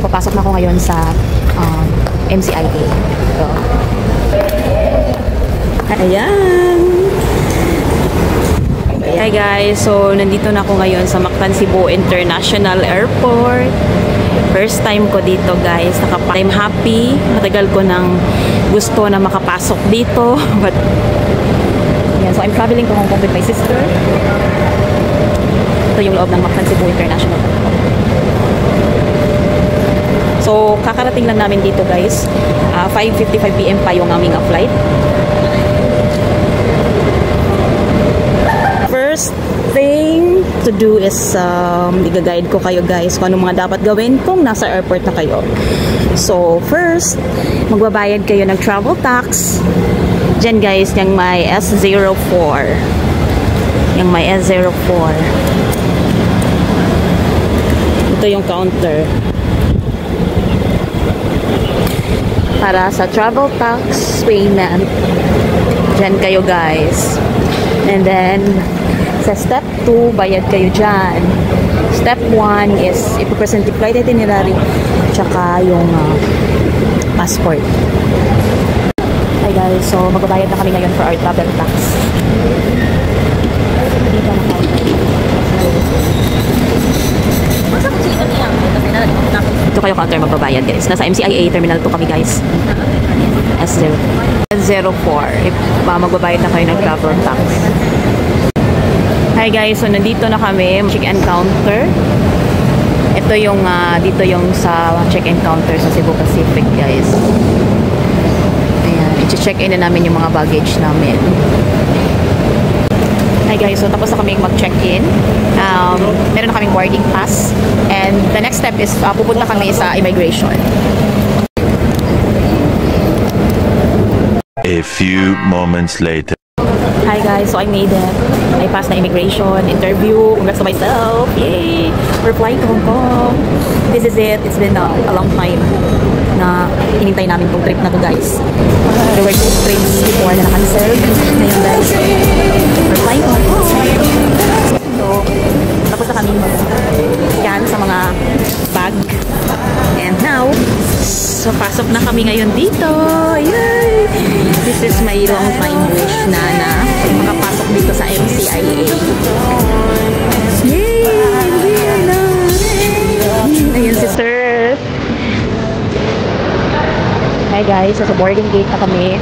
So, papasok na ako ngayon sa MCIA. So, ayan! Hi guys! So, nandito na ako ngayon sa Mactan, Cebu International Airport. First time ko dito guys. I'm happy. Matagal ko nang gusto na makapasok dito. But, yeah, so I'm traveling to Hong Kong with my sister. Ito yung loob ng Mactan, Cebu International Airport. So, kakarating lang namin dito guys. 5:55 PM pa yung aming flight. First thing to do is i-guide ko kayo guys kung anong mga dapat gawin kung nasa airport na kayo. So, first, magbabayad kayo ng travel tax. Diyan guys, yung may S04. Yung may S04. Ito yung counter. Para sa travel tax payment. Diyan kayo guys. And then, sa step 2, bayad kayo dyan. Step 1 is ipapresent yung flight itinerary tsaka yung passport. Hi guys, so magbabayad na kami ngayon for our travel tax. Ito kayo counter magbabayad guys. Nasa MCIA Terminal 2 kami guys. S04. Magbabayad na kayo ng travel tax. Hi guys, so nandito na kami. Check-in counter. Ito yung dito yung sa check-in counter sa Cebu Pacific guys. Ayan, i-check-in na namin yung mga baggage namin. Hi guys, so tapos na kami mag-check-in. Meron na kaming boarding pass. And the next step is pupunta kami sa immigration. A few moments later. Hi guys, so I made it. I passed the immigration interview. Congrats to myself. Yay! We're flying to Hong Kong. This is it. It's been a long time na hinintay namin tong trip na to guys. There were 2 trips before na na-cancel. Ngayon guys, we're flying to Hong Kong. So, tapos na kami yan sa mga bag. And now, so pasok na kami ngayon dito. Yay! This is my long time wish na makapasok dito sa MCIA. Yay! Here na! Ayun si Sir. Hi guys, sa boarding gate na kami.